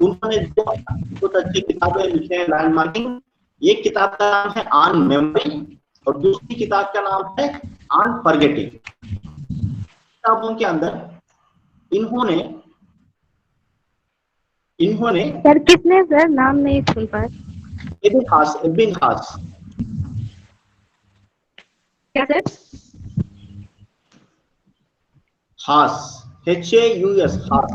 उन्होंने जो बहुत अच्छी किताबें लिखी हैं लैंड मार्किंग, एक किताब का नाम है ऑन मेमोरी और दूसरी किताब का नाम है ऑन फॉरगेटिंग। किताबों के अंदर इन्होंने सर किसने, सर नाम नहीं सुन पाए। एबिन हास। क्या सर? हास, HAUS, हास।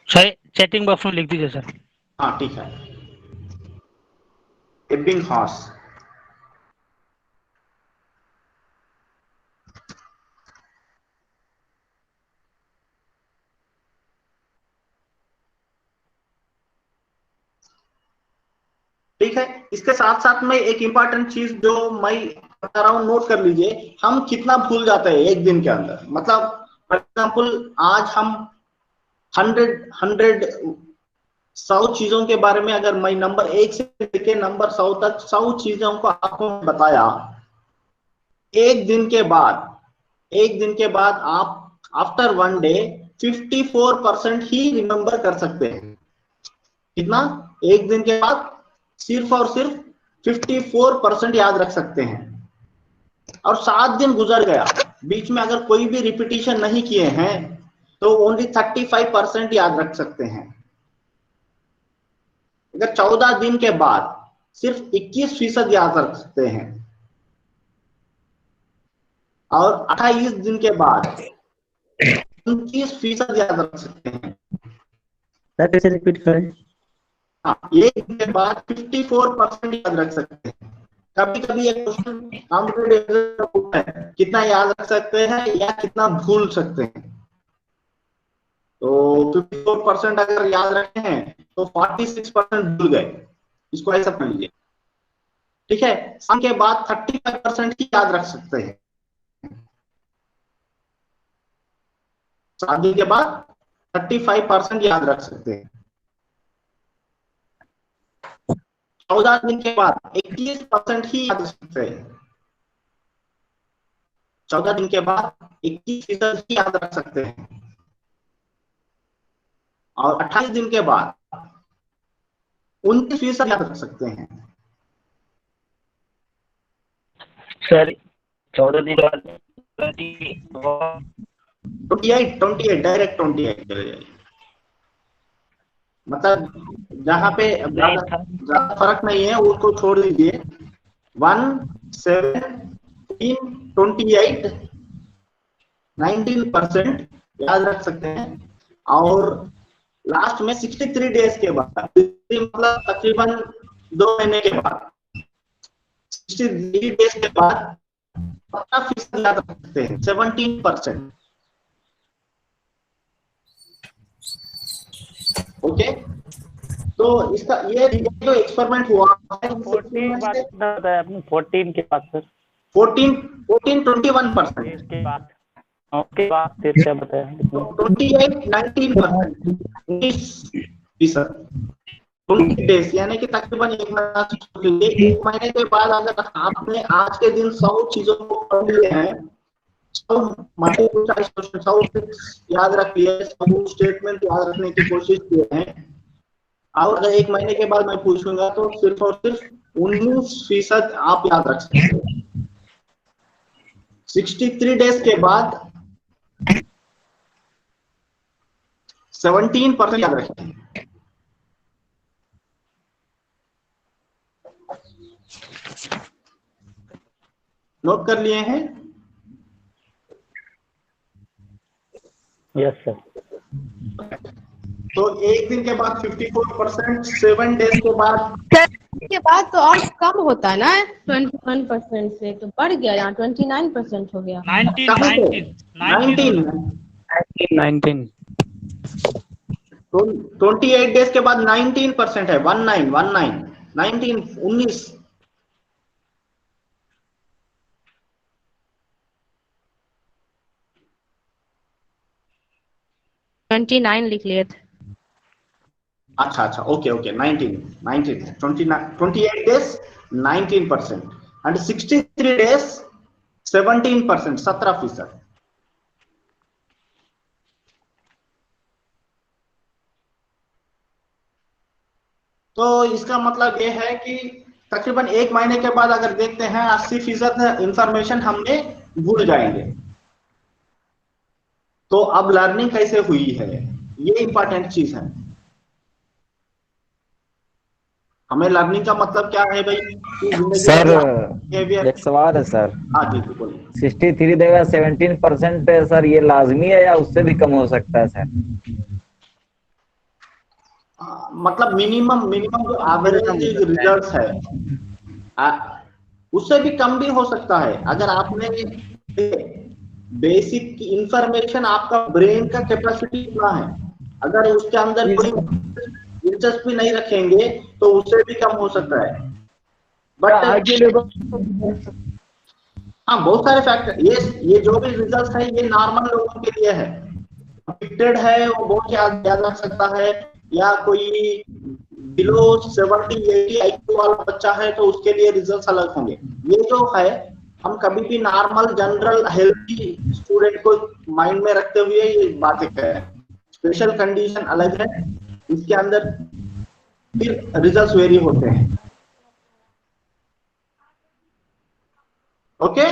सर चैटिंग बॉक्स में लिख दीजिए सर। हाँ ठीक है, एबिन हास। ठीक है, इसके साथ साथ में एक इंपॉर्टेंट चीज जो मैं बता रहा हूं, नोट कर लीजिए, हम कितना भूल जाते हैं एक दिन के अंदर। मतलब फॉर एग्जाम्पल आज हम 100 100 चीजों के बारे में, अगर मैं नंबर 1 से लेकर नंबर 100 तक 100 चीजों को आपको बताया, एक दिन के बाद आप आफ्टर वन डे 54% ही रिमेंबर कर सकते हैं। कितना? एक दिन के बाद सिर्फ और सिर्फ 54% याद रख सकते हैं। और 7 दिन गुजर गया, बीच में अगर कोई भी रिपीटिशन नहीं किए हैं तो ओनली 35% याद रख सकते हैं। अगर 14 दिन के बाद सिर्फ 21% याद रख सकते हैं और 28 दिन के बाद 29% याद रख सकते हैं। सर कैसे रिपीट करें? हाँ, एक दिन के बाद 54% याद रख सकते हैं। कभी कभी एक क्वेश्चन कॉम्पिटिटिव होता है, कितना याद रख सकते हैं या कितना भूल सकते हैं। तो 54% अगर याद रखे हैं तो 46% भूल गए, इसको ऐसा समझ लीजिए। ठीक है, सम के बाद 35% ही याद रख सकते हैं। शादी के बाद 35% याद रख सकते हैं। 14 दिन के बाद 21% ही याद रख सकते हैं। 14 दिन के बाद 21% ही याद रख सकते हैं और 28 दिन के बाद 29% याद रख सकते हैं। सर 14 दिन बाद 28 डायरेक्ट 28 चले जाइए। मतलब जहां पे ज्यादा फर्क नहीं है उसको छोड़ दीजिए। 1 7 3 28 19% याद रख सकते हैं और लास्ट में 63 डेज के बाद, मतलब तकरीबन 2 महीने के बाद 63 डेज के बाद 50% याद रख सकते हैं, 17%। ओके, तो इसका ये जो एक्सपेरिमेंट हुआ है 14 के बाद सर 21%, इसके बाद उसके बाद फिर क्या बताया? 28 19%, 19%, 20 डेज यानी कि तकरीबन एक महीना। एक महीने के बाद अगर आपने आज के दिन 100 चीजों को पढ़ लिए हैं, 100 याद रख लिए, 100 स्टेटमेंट याद रखने की कोशिश किए हैं, और अगर एक महीने के बाद मैं पूछूंगा तो सिर्फ और सिर्फ 19% आप याद रख सकते हैं। 63 डेज के बाद 17% याद रखें। नोट कर लिए हैं? Yes sir. तो एक दिन के बाद 54%, 7 डेज के बाद के बाद तो और कम होता है ना, 21% से तो बढ़ गया, यहाँ 29% हो गया। 19 तो 28 डेज के बाद 19% है, 19 29 लिख लिए थे। अच्छा ओके 19 28 डेज 19% एंड 63 डेज 17%, 17%। तो इसका मतलब ये है कि तकरीबन 1 महीने के बाद अगर देखते हैं 80% इंफॉर्मेशन हमने भूल जाएंगे। तो अब लर्निंग कैसे हुई है, ये इंपॉर्टेंट चीज है। हमें लर्निंग का मतलब क्या है भाई, कि जिंदगी सर भर बिहेवियर। एक सवाल है सर, हाँ जी जी बोलिए। 63 देगा 17% है सर, ये लाजमी है या उससे भी कम हो सकता है सर? मतलब मिनिमम मिनिमम जो उससे भी कम एवरेज हो सकता है। रिजल्ट है, आ, उससे भी कम भी हो सकता है। अगर आपने बेसिक इंफॉर्मेशन, आपका ब्रेन का कैपेसिटी कितना है, अगर उसके अंदर कोई दिलचस्पी नहीं रखेंगे तो उससे भी कम हो सकता है। बट आगे लोगों हाँ, बहुत सारे फैक्टर, ये जो भी रिजल्ट है ये नॉर्मल लोगों के लिए है। गिफ्टेड है वो बहुत याद याद रख सकता है, या कोई बिलो 70-80 IQ वाला बच्चा है तो उसके लिए रिजल्ट अलग होंगे। ये जो है, हम कभी भी नॉर्मल जनरल हेल्थी स्टूडेंट को माइंड में रखते हुए ये बातें कह रहे हैं। स्पेशल कंडीशन अलग है, इसके अंदर फिर रिजल्ट्स वेरी होते हैं। ओके,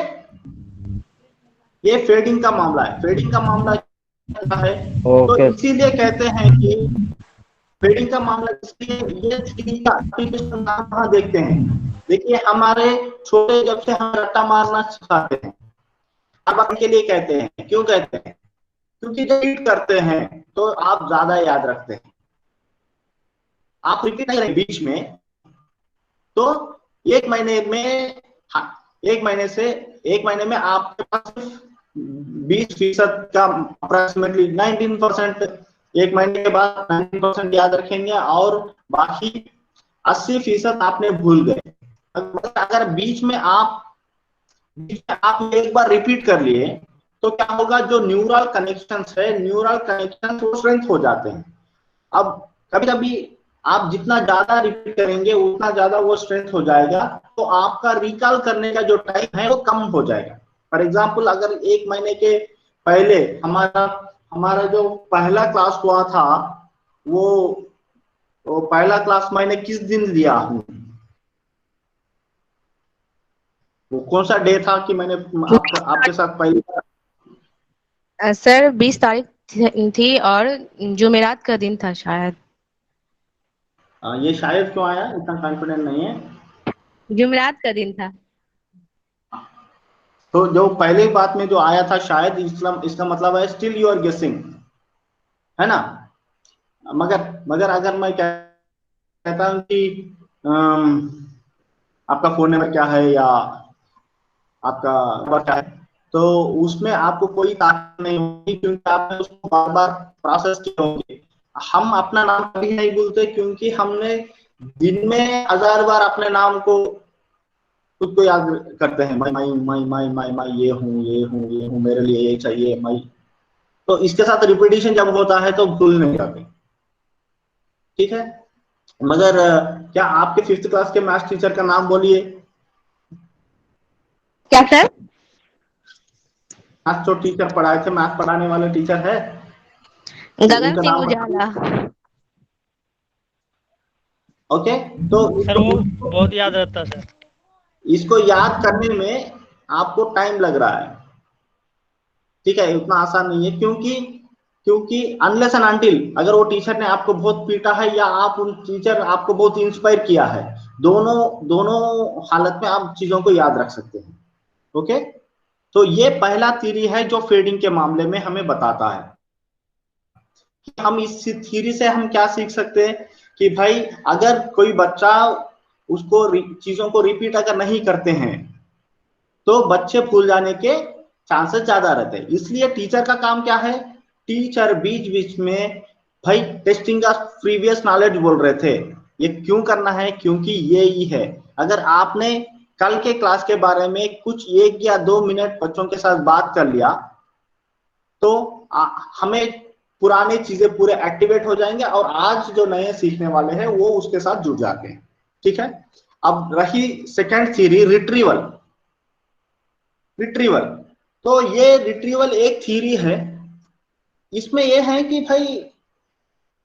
ये फेडिंग का मामला है। फेडिंग का मामला क्या है, तो ओके। इसीलिए कहते हैं कि फेडिंग का मामला, इसलिए ये चीज का application कहाँ देखते हैं। देखिए, हमारे छोटे जब से हम रट्टा मारना सिखाते हैं, अब के लिए कहते हैं, क्यों कहते हैं, क्योंकि जब रिपीट करते हैं तो आप ज्यादा याद रखते हैं। आप रिपीट नहीं रहे बीच में, तो 1 महीने में, हाँ, 1 महीने में आपके पास 20% का अप्रोक्सीमेटली 19%, 1 महीने के बाद 19% याद रखेंगे और बाकी 80% आपने भूल गए। अगर बीच में आप एक बार रिपीट कर लिए तो क्या होगा, जो न्यूरल कनेक्शंस है, न्यूरल कनेक्शन स्ट्रेंथ हो जाते हैं। अब कभी कभी आप जितना ज्यादा रिपीट करेंगे उतना ज्यादा वो स्ट्रेंथ हो जाएगा, तो आपका रिकॉल करने का जो टाइम है वो कम हो जाएगा। फॉर एग्जाम्पल, अगर 1 महीने के पहले हमारा हमारा जो पहला क्लास हुआ था, वो पहला क्लास मैंने किस दिन लिया हूँ, वो कौन सा डे था कि मैंने आपके साथ पहली बार। सर 20 तारीख थी और जुमेरात का दिन था शायद। ये शायद क्यों आया, इतना कॉन्फिडेंट नहीं है। जुमेरात का दिन था। तो जो पहले बात में जो आया था शायद, इसका मतलब है स्टिल यू आर गेसिंग, है ना। मगर मगर अगर मैं कहता हूं कि आपका फोन नंबर क्या है या आपका नंबर क्या है, तो उसमें आपको कोई ताकत नहीं होगी, क्योंकि आपने उसको बार बार प्रोसेस किए होंगे। हम अपना नाम कभी नहीं भूलते, क्योंकि हमने दिन में 1000 बार अपने नाम को खुद को याद करते हैं। मैं ये हूँ, ये हूँ, ये हूँ, मेरे लिए ये चाहिए, मैं। तो इसके साथ रिपीटिशन जब होता है तो भूल नहीं जाते। ठीक है, मगर क्या आपके 5th क्लास के मैथ्स टीचर का नाम बोलिए। क्या सर? मैथ्स जो टीचर पढ़ाए थे, मैथ पढ़ाने वाले टीचर है, तो गगन उनका सिंह नाम बताइए। उजाला। ओके, तो सर वो बहुत याद रहता है सर। इसको याद करने में आपको टाइम लग रहा है। ठीक है, उतना आसान नहीं है, क्योंकि क्योंकि अनलेस एंड अनटिल अगर वो टीचर ने आपको बहुत पीटा है या आप उन टीचर आपको बहुत इंस्पायर किया है, दोनों दोनों हालत में आप चीजों को याद रख सकते हैं। ओके, तो ये पहला थ्योरी है जो फेडिंग के मामले में हमें बताता है। हम इस थ्योरी से हम क्या सीख सकते हैं कि भाई, अगर कोई बच्चा उसको चीजों को रिपीट अगर नहीं करते हैं तो बच्चे भूल जाने के चांसेस ज्यादा रहते हैं। इसलिए टीचर का काम क्या है, टीचर बीच बीच में भाई टेस्टिंग का प्रीवियस नॉलेज बोल रहे थे, ये क्यों करना है, क्योंकि ये ही है। अगर आपने कल के क्लास के बारे में कुछ 1 या 2 मिनट बच्चों के साथ बात कर लिया तो हमें पुरानी चीजें पूरे एक्टिवेट हो जाएंगे और आज जो नए सीखने वाले हैं वो उसके साथ जुड़ जाते हैं। ठीक है, अब रही सेकंड थ्योरी, रिट्रीवल। रिट्रीवल, तो ये रिट्रीवल एक थ्योरी है। इसमें यह है कि भाई,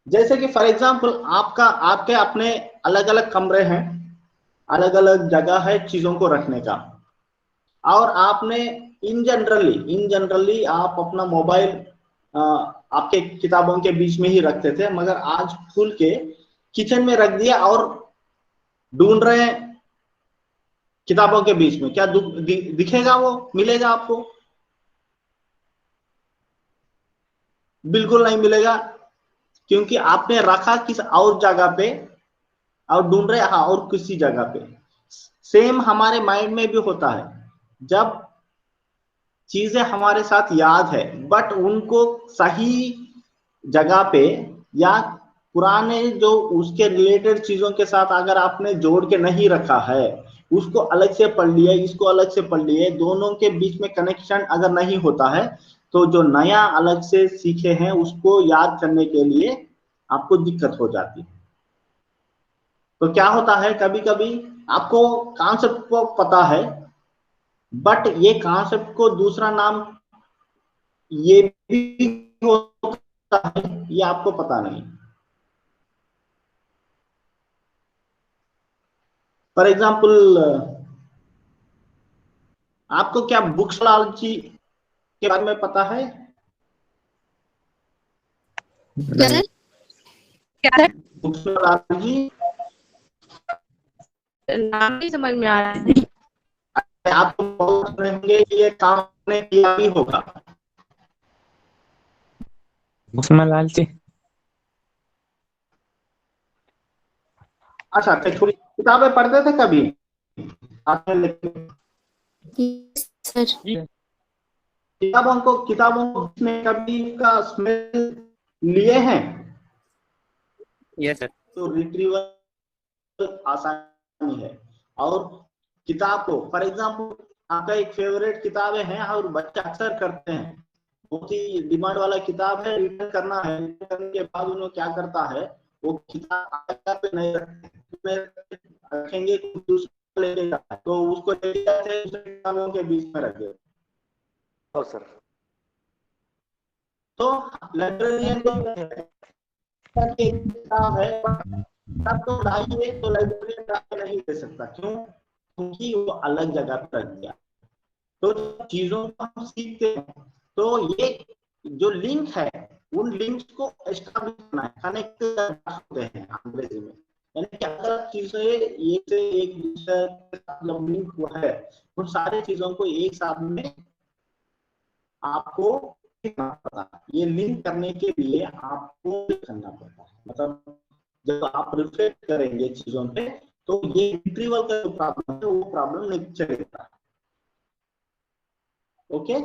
जैसे कि फॉर एग्जांपल आपके अपने अलग अलग कमरे हैं, अलग अलग जगह है चीजों को रखने का। और आपने इन जनरली आप अपना मोबाइल आपके किताबों के बीच में ही रखते थे, मगर आज खुल के किचन में रख दिया और ढूंढ रहे हैं किताबों के बीच में, क्या दिखेगा, वो मिलेगा आपको? बिल्कुल नहीं मिलेगा, क्योंकि आपने रखा किस और जगह पे और ढूंढ रहे हाँ और किसी जगह पे। सेम हमारे माइंड में भी होता है, जब चीजें हमारे साथ याद है बट उनको सही जगह पे या पुराने जो उसके रिलेटेड चीजों के साथ अगर आपने जोड़ के नहीं रखा है, उसको अलग से पढ़ लिया, इसको अलग से पढ़ लिए, दोनों के बीच में कनेक्शन अगर नहीं होता है, तो जो नया अलग से सीखे हैं उसको याद करने के लिए आपको दिक्कत हो जाती है। तो क्या होता है, कभी कभी आपको कॉन्सेप्ट को पता है बट ये कॉन्सेप्ट को दूसरा नाम ये भी होता है, ये आपको पता नहीं। फॉर एग्जाम्पल, आपको क्या बुक्स लालची के बारे में पता है? क्या बुक्स लालची नाम नहीं समझ में आ रहा है। आप बहुत रहेंगे, ये काम ने किया भी होगा। उसमें लालची अच्छा, थोड़ी किताबें पढ़ते थे कभी आपने? सर किताबों को में कभी का स्मेल लिए हैं? Yes sir. तो रिट्रीवल आसानी है। और किताब को फॉर एग्जाम्पल आपका एक फेवरेट किताबें हैं और बच्चे अक्सर करते हैं, बहुत ही डिमांड वाला किताब है, रिटर्न करना है, रिटर्न करने के बाद उन्होंने क्या करता है, वो किताब पे नहीं रखेंगे, दूसरा ले जाता है, तो उसको ले जाते हैं दूसरे किताबों के बीच में रख देते। सर तो लाइब्रेरियन को किताब है तब तो लाइए, तो लाइब्रेरियन नहीं दे सकता, क्यों? क्योंकि वो अलग जगह पर रख दिया। तो चीजों को हम सीखते हैं, तो ये जो लिंक है उन लिंक्स को एस्टैब्लिश करना है, कनेक्ट होते हैं अंग्रेजी में, यानी कि अगर चीजें एक से एक दूसरे के साथ जब लिंक हुआ है, उन सारी चीजों को एक साथ में आपको करना पड़ता है। ये लिंक करने के लिए आपको करना पड़ता है, मतलब जब आप रिफ्लेक्ट करेंगे चीजों पे, तो ये रिट्रीवल का जो प्रॉब्लम है वो प्रॉब्लम नहीं चलेगा। ओके,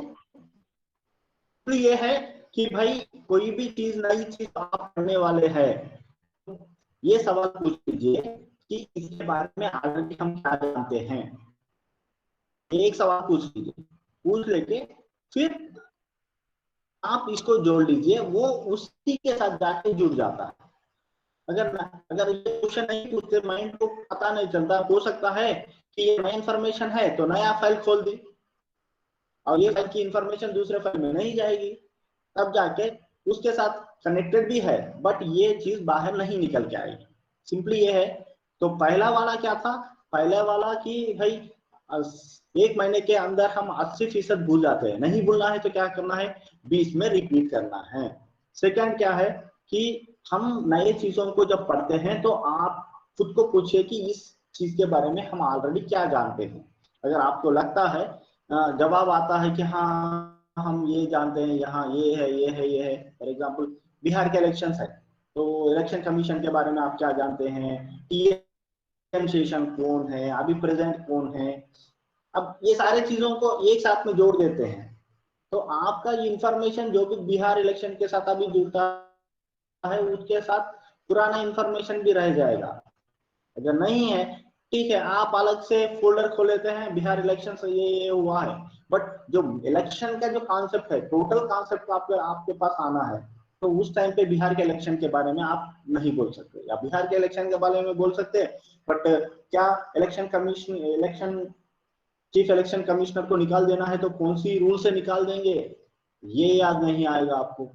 तो ये है कि भाई कोई भी चीज नई चीज आप करने वाले हैं, ये सवाल पूछ लीजिए कि इसके बारे में ऑलरेडी हम क्या जानते हैं। एक सवाल पूछ लीजिए, पूछ लेके फिर आप इसको जोड़ लीजिए, वो उसी के साथ जाके जुड़ जाता है। अगर ये क्वेश्चन नहीं पूछते, माइंड को पता नहीं चलता, हो सकता है कि ये नया इंफॉर्मेशन है तो नया फाइल खोल दी और ये फाइल की इंफॉर्मेशन दूसरे फाइल में नहीं जाएगी, तब जाके उसके साथ कनेक्टेड भी है बट ये चीज बाहर नहीं निकल के आएगी। सिंपली ये है। तो पहला वाला क्या था? पहला वाला कि भाई 1 महीने के अंदर हम 80% भूल जाते हैं, नहीं भूलना है तो क्या करना है, 20 में रिपीट करना है। सेकंड क्या है कि हम नए चीजों को जब पढ़ते हैं तो आप खुद को पूछिए कि इस चीज के बारे में हम ऑलरेडी क्या जानते हैं। अगर आपको लगता है, जवाब आता है कि हाँ हम ये जानते हैं, यहाँ ये है ये है ये है। फॉर एग्जाम्पल बिहार के इलेक्शन है, तो इलेक्शन कमीशन के बारे में आप क्या जानते हैं, टीएम सेशन कौन है, अभी प्रेजेंट कौन है। अब ये सारे चीजों को एक साथ में जोड़ देते हैं, तो आपका ये इंफॉर्मेशन जो भी बिहार इलेक्शन के साथ अभी जुड़ता है उसके साथ पुराना इंफॉर्मेशन भी रह जाएगा। अगर नहीं है, ठीक है, आप अलग से फोल्डर खोल लेते हैं, बिहार इलेक्शन से ये हुआ है, बट जो इलेक्शन का जो कॉन्सेप्ट है, टोटल कॉन्सेप्ट आपके पास आना है, तो उस टाइम पे बिहार के इलेक्शन के बारे में आप नहीं बोल सकते, या बिहार के इलेक्शन के बारे में बोल सकते हैं बट क्या इलेक्शन चीफ इलेक्शन कमिश्नर को निकाल देना है तो कौन सी रूल से निकाल देंगे, ये याद नहीं आएगा आपको।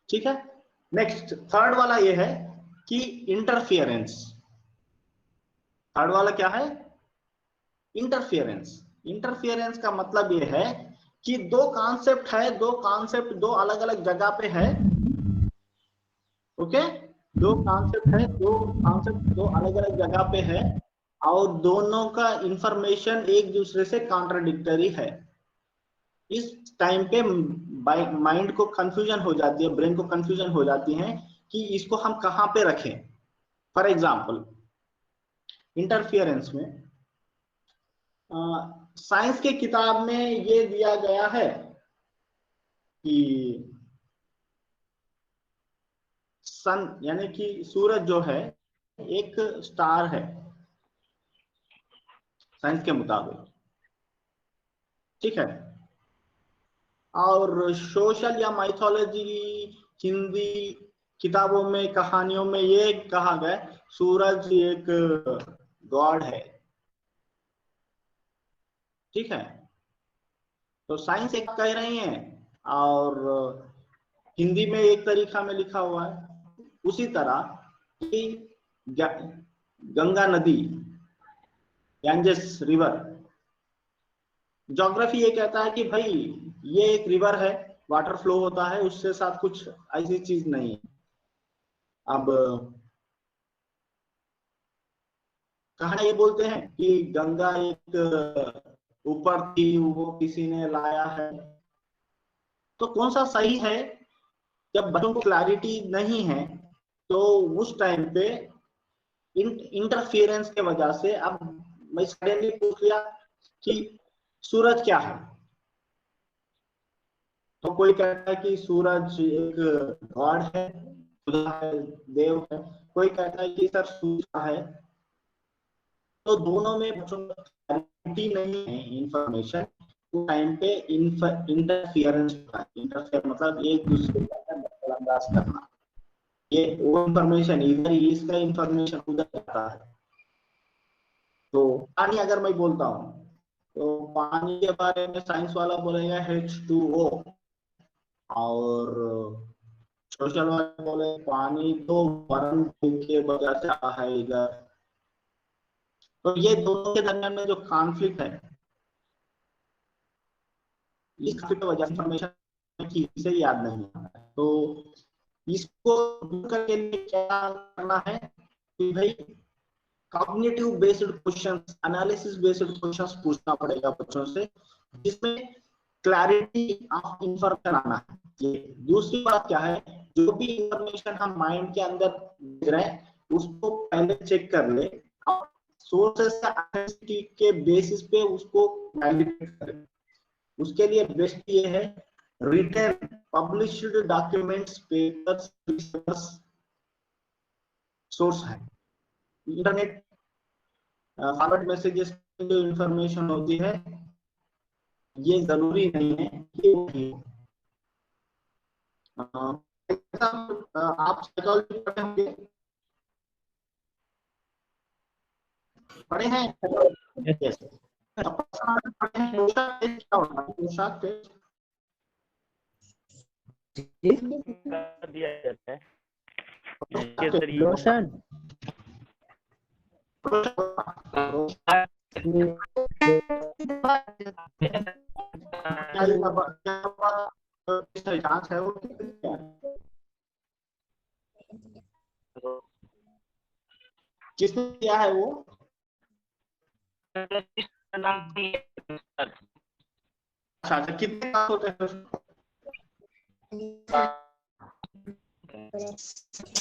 ठीक है। नेक्स्ट थर्ड वाला ये है कि इंटरफियरेंस। थर्ड वाला क्या है? इंटरफियरेंस। इंटरफियरेंस का मतलब ये है कि दो कॉन्सेप्ट है, दो कॉन्सेप्ट दो अलग अलग जगह पे है। ओके, दो कॉन्सेप्ट है, दो कॉन्सेप्ट दो अलग अलग जगह पे है और दोनों का इंफॉर्मेशन एक दूसरे से कॉन्ट्राडिक्टरी है। इस टाइम पे माइंड को कंफ्यूजन हो जाती है, ब्रेन को कंफ्यूजन हो जाती है कि इसको हम कहाँ पे रखें। फॉर एग्जाम्पल, इंटरफियरेंस में साइंस के किताब में ये दिया गया है कि सन यानी कि सूरज जो है एक स्टार है साइंस के मुताबिक, ठीक है। और सोशल या माइथोलॉजी हिंदी किताबों में कहानियों में ये कहा गया सूरज एक गॉड है, ठीक है। तो साइंस एक कह रही है और हिंदी में एक तरीका में लिखा हुआ है। उसी तरह कि गंगा नदी, गैंजेस रिवर, ज्योग्राफी ये कहता है कि भाई ये एक रिवर है, वाटर फ्लो होता है, उससे साथ कुछ ऐसी चीज नहीं है। अब कहा ये बोलते हैं कि गंगा एक ऊपर थी, वो किसी ने लाया है। तो कौन सा सही है? जब बच्चों को क्लैरिटी नहीं है तो उस टाइम पे इंटरफियरेंस के वजह से अब मैं सडनली पूछ लिया कि सूरज क्या है, तो कोई कहता है कि सूरज एक गॉड है, खुदा है, देव है। कोई कहता है कि सर सूरज है। तो दोनों में बच्चों को क्लैरिटी नहीं है इंफॉर्मेशन, तो टाइम पे इंटरफियरेंस होता है। इंटरफियर मतलब एक दूसरे का दखलंदाज करना। ये वो इंफॉर्मेशन इधर इसका इंफॉर्मेशन उधर जाता है। तो पानी अगर मैं बोलता हूँ तो पानी के बारे में साइंस वाला बोलेगा H2O और सोशल वाले बोले पानी तो बर्न के वजह से आता है इधर। तो ये दोनों के दरमियान में जो कॉन्फ्लिक्ट है, इस कॉन्फ्लिक्ट की वजह से इंफॉर्मेशन ठीक से याद नहीं आता है। तो इसको दूर करने के लिए क्या करना है कि भाई cognitive based questions, analysis based questions पूछना पड़ेगा बच्चों से, जिसमें क्लैरिटी ऑफ इंफॉर्मेशन आना है। ये दूसरी बात क्या है, जो भी इंफॉर्मेशन हम माइंड के अंदर दे रहे हैं उसको पहले चेक कर ले और सोर्सेस के बेसिस पे उसको वैलिडेट करें। उसके लिए बेस्ट ये है written published documents, papers, research source है। इंटरनेट फॉरवर्ड मैसेजेस में जो इंफॉर्मेशन होती है ये जरूरी नहीं है कि वो ठीक हो। आप साइकोलॉजी पढ़े होंगे, पढ़े हैं? यस। पढ़े हैं पोशाक टेस्ट क्या होता है? पोशाक टेस्ट कर दिया जाता है जिसके सर ये लोशन जांच है वो किसने किया है वो? अच्छा, कितने क्लास होते हैं उसमें?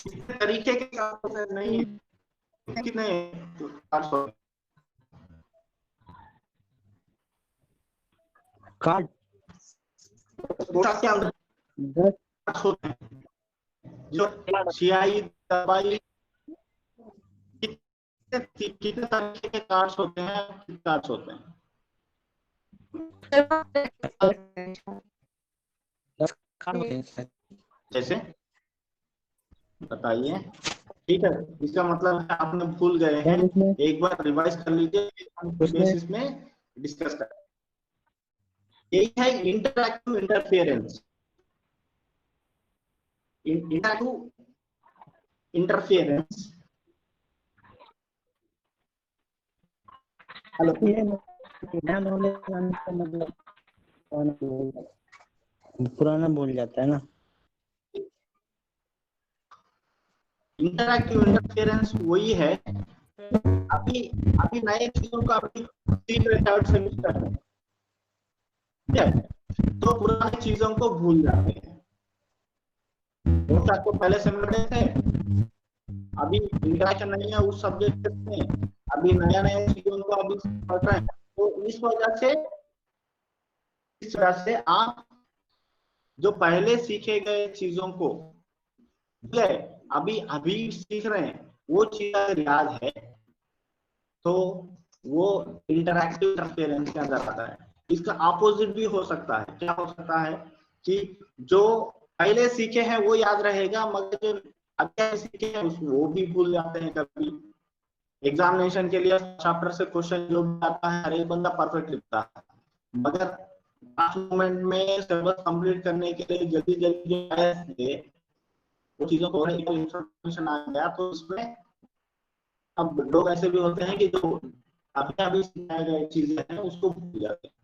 कितने तरीके के क्लास होते हैं? नहीं, कितने क्लास होते हैं? कार्ड पोशाक के अंदर 10 क्लास होते हैं, जो सियाही दवाई कितने तरीके के कार्ड्स होते हैं? कितने कार्ड्स होते हैं? कार्ड होते हैं सर। जैसे बताइए। ठीक है, इसका मतलब है आपने भूल गए हैं, इसमें एक बार रिवाइज कर लीजिए, हम उसमें बेसिस में डिस्कस करें। यही है interactive interference. Interactive interference. Hello, नया नॉलेज आने का मतलब पुराना भूल जाता है ना। इंटरएक्टिव इंटरफेरेंस वही है, अभी अभी नए चीजों का अभी सीख रहे थर्ड सेमेस्टर में, ठीक है, तो पुरानी चीजों को भूल जाते हैं। आपको पहले सेमेस्टर थे, अभी इंटरेक्शन नहीं है उस सब्जेक्ट में, अभी नया नया चीजों को अभी पढ़ रहे हैं, तो इस वजह से आप जो पहले सीखे गए चीजों को अभी अभी सीख रहे हैं, वो चीज अगर याद है तो वो इंटरएक्टिव इंटरफेरेंस के अंदर आता है। इसका अपोजिट भी हो सकता है। क्या हो सकता है कि जो पहले सीखे हैं वो याद रहेगा, मगर जो अभी सीखे हैं वो भी भूल जाते हैं। कभी एग्जामिनेशन के लिए चैप्टर से क्वेश्चन जो भी आता है हर एक बंदा परफेक्ट लिखता है, मगर लास्ट मोमेंट में सिलेबस कंप्लीट करने के लिए जल्दी जल्दी वो चीजों को इंफॉर्मेशन आ गया, तो उसमें अब लोग ऐसे भी होते हैं कि जो अभी अभी सिखाए गए चीजें हैं उसको भूल जाते हैं।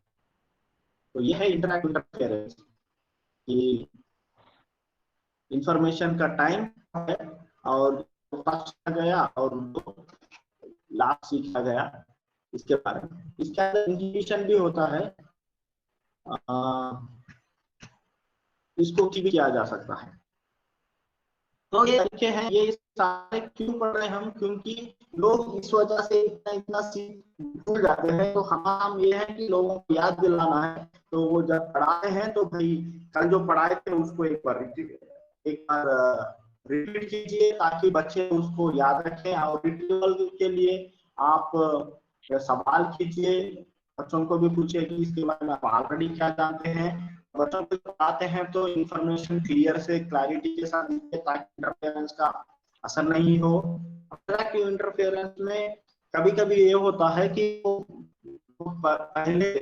तो यह है इंटरएक्टिव इंटरफेरेंस कि इंफॉर्मेशन का टाइम है और फर्स्ट गया और लास्ट सीखा गया इसके बारे में। इसके अंदर इंट्यूशन भी होता है, इसको भी किया जा सकता है। तो ये तरीके हैं, ये सारे क्यों पढ़ रहे हैं हम, क्योंकि लोग इस वजह से इतना इतना सीख भूल जाते हैं। तो हम ये है कि लोगों को याद दिलाना है, तो वो जब पढ़ाते हैं तो भाई कल जो पढ़ाए थे उसको एक बार रिपीट कीजिए ताकि बच्चे उसको याद रखें। और रिट्रीवल के लिए आप सवाल कीजिए, बच्चों को भी पूछिए कि इसके बारे में आप ऑलरेडी क्या जानते हैं। बच्चों को आते हैं तो इंफॉर्मेशन क्लियर से क्लैरिटी के साथ दीजिए ताकि इंटरफेरेंस का असर नहीं हो। इंटरएक्टिव इंटरफेरेंस में कभी कभी ये होता है कि पहले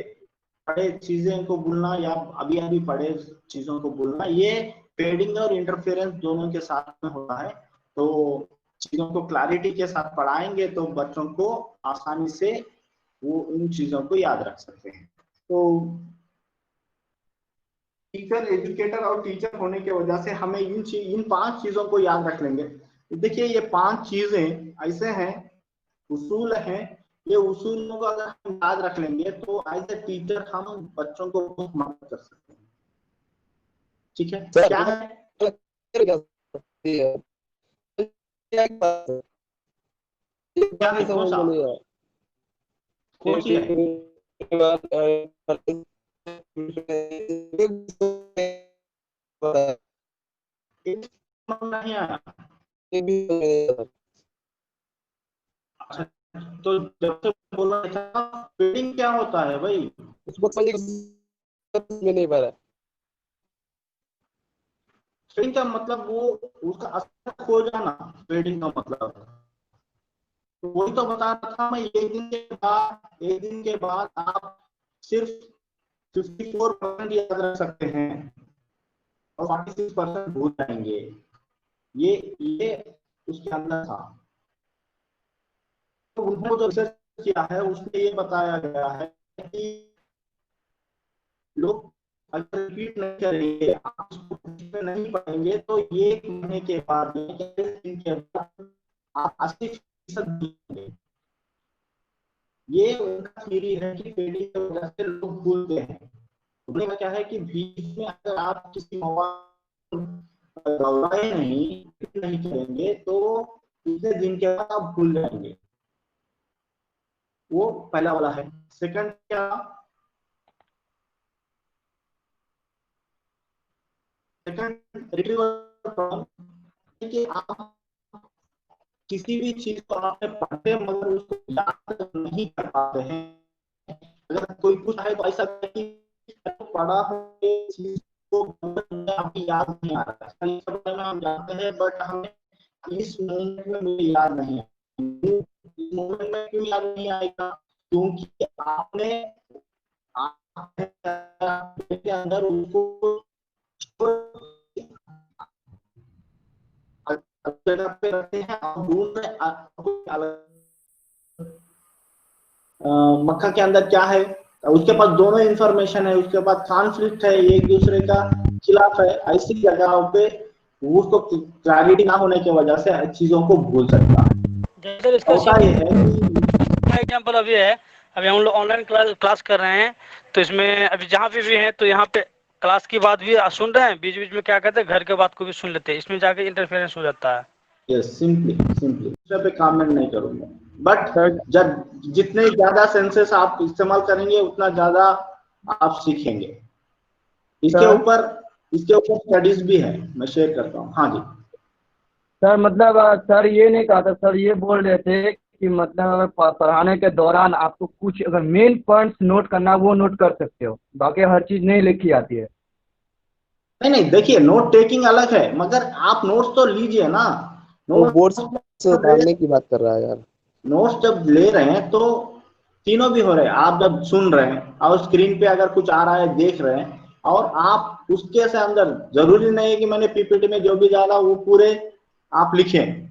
पढ़े चीजें को भूलना या अभी अभी पढ़े चीजों को भूलना, ये पेडिंग और इंटरफेरेंस दोनों के साथ में होता है। तो चीजों को क्लैरिटी के साथ पढ़ाएंगे तो बच्चों को आसानी से वो इन चीजों को याद रख सकते हैं। तो टीचर, एजुकेटर और टीचर होने की वजह से हमें इन 5 चीजों को याद रख लेंगे। देखिए ये 5 चीजें ऐसे हैं, उसूल हैं, ये उसूलों को अगर हम याद रख लेंगे तो एज ए टीचर हम बच्चों को बहुत मदद कर सकते हैं। ठीक है, क्या है क्या है कौन सा कौन सी है? नहीं आया। अच्छा, तो जब से बोल रहा था पेडिंग क्या होता है भाई? उसको समझ में नहीं पा रहा। पेडिंग का मतलब वो उसका असर खो जाना, पेडिंग का मतलब। तो वही तो बता रहा था मैं, एक दिन के बाद आप सिर्फ 54% याद रख सकते हैं और 46% भूल जाएंगे। ये उसके अंदर था। तो उन्होंने जो रिसर्च किया है उसमें ये बताया गया है कि लोग अगर रिपीट नहीं करेंगे, आप उसको नहीं पढ़ेंगे, तो ये 1 महीने के बाद के बाद आप 80% भूलेंगे। ये उनका थ्योरी है कि पेडिंग की वजह से लोग भूलते हैं। उन्होंने क्या है कि बीच में अगर आप किसी दौड़ाए नहीं करेंगे तो इतने दिन के बाद आप भूल जाएंगे। वो पहला वाला है। सेकंड क्या, सेकंड रिट्रीवल प्रॉब्लम कि आप किसी भी चीज को आपने पढ़ते मगर उसको याद नहीं कर पाते हैं। अगर कोई पूछा है तो ऐसा कि पढ़ा है चीज को अभी याद नहीं आ रहा, हम जानते हैं बट हमें इस मोमेंट में मुझे याद नहीं है। इस मोमेंट में क्यों याद नहीं आएगा? क्योंकि आपने के अंदर उसको जगह पे रहते हैं और ढूंढ रहे अलग मक्का के अंदर क्या है, उसके पास दोनों इंफॉर्मेशन है, उसके पास कॉन्फ्लिक्ट है, एक दूसरे का खिलाफ है, ऐसी जगहों पे उसको क्लैरिटी ना होने की वजह से चीजों को भूल सकता है। जैसे इसका होता ये है कि एग्जाम्पल अभी है, अभी हम लोग ऑनलाइन क्लास कर रहे हैं, तो इसमें अभी जहाँ पे भी हैं तो यहाँ पे क्लास की बात भी सुन रहे हैं, बीच बीच में क्या कहते हैं घर के बात को भी सुन लेते हैं, इसमें जाके इंटरफेरेंस हो जाता है। यस, सिंपली दूसरे पे कमेंट नहीं करूंगा, बट जब जितने ज्यादा सेंसेस आप इस्तेमाल करेंगे उतना ज्यादा आप सीखेंगे। इसके ऊपर स्टडीज भी है, मैं शेयर करता हूँ। हाँ जी सर, मतलब सर ये नहीं कहा था सर, ये बोल रहे थे कि मतलब पढ़ाने के दौरान आपको कुछ अगर मेन पॉइंट्स नोट करना वो नोट कर सकते हो, बाकी हर चीज नहीं लिखी आती है। नहीं, देखिए नोट टेकिंग अलग है, मगर आप नोट्स तो लीजिए ना। वो बोर्ड से उतारने की बात कर रहा है यार। नोट्स जब ले रहे हैं तो तीनों भी हो रहे हैं, आप जब सुन रहे हैं और स्क्रीन पे अगर कुछ आ रहा है देख रहे हैं, और आप उसके से अंदर जरूरी नहीं है कि मैंने पीपीटी में जो भी डाला वो पूरे आप लिखें।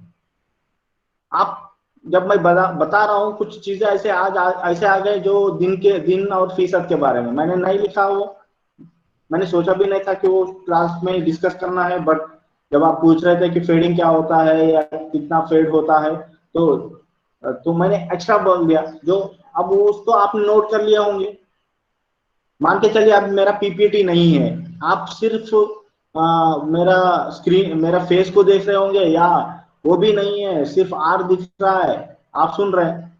आप जब मैं बता रहा हूँ कुछ चीजें ऐसे ऐसे आ गए जो दिन और फीसद के बारे में मैंने नहीं लिखा, वो मैंने सोचा भी नहीं था कि वो क्लास में डिस्कस करना है, बट जब आप पूछ रहे थे कि फेडिंग क्या होता है या कितना फेड होता है, तो मैंने एक्स्ट्रा बोल दिया, जो अब उसको आपने नोट कर लिया होंगे। मान के चलिए अब मेरा पीपीटी नहीं है, आप सिर्फ मेरा फेस को देख रहे होंगे, या वो भी नहीं है, सिर्फ आर दिख रहा है, आप सुन रहे हैं।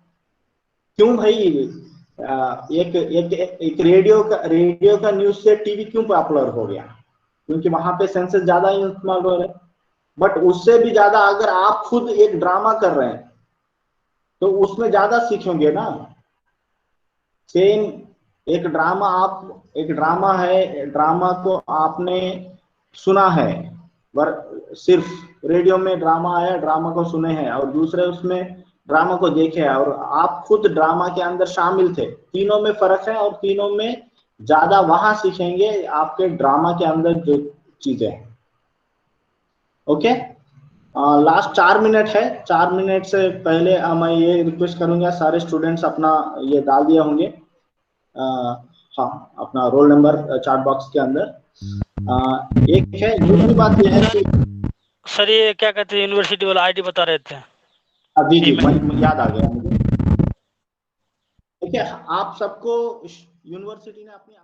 क्यों भाई, एक रेडियो का न्यूज से टीवी क्यों पॉपुलर हो गया? क्योंकि वहां पे सेंसेस ज्यादा इस्तेमाल हो रहे हैं। बट उससे भी ज्यादा अगर आप खुद एक ड्रामा कर रहे हैं तो उसमें ज्यादा सीखेंगे ना। सेम एक ड्रामा है, ड्रामा को आपने सुना है, सिर्फ रेडियो में ड्रामा आया, ड्रामा को सुने हैं, और दूसरे उसमें ड्रामा को देखे हैं, और आप खुद ड्रामा के अंदर शामिल थे। तीनों में फर्क है, और तीनों में ज्यादा वहां सीखेंगे आपके ड्रामा के अंदर जो चीजें हैं। ओके, लास्ट 4 मिनट है। 4 मिनट से पहले मैं ये रिक्वेस्ट करूंगा, सारे स्टूडेंट्स अपना ये डाल दिए होंगे, हाँ, अपना रोल नंबर चैट बॉक्स के अंदर। एक है, दूसरी बात यह है कि सर ये क्या कहते हैं यूनिवर्सिटी वाला आईडी बता रहे थे। अभी जी याद आ गया मुझे। देखिए, आप सबको यूनिवर्सिटी ने अपनी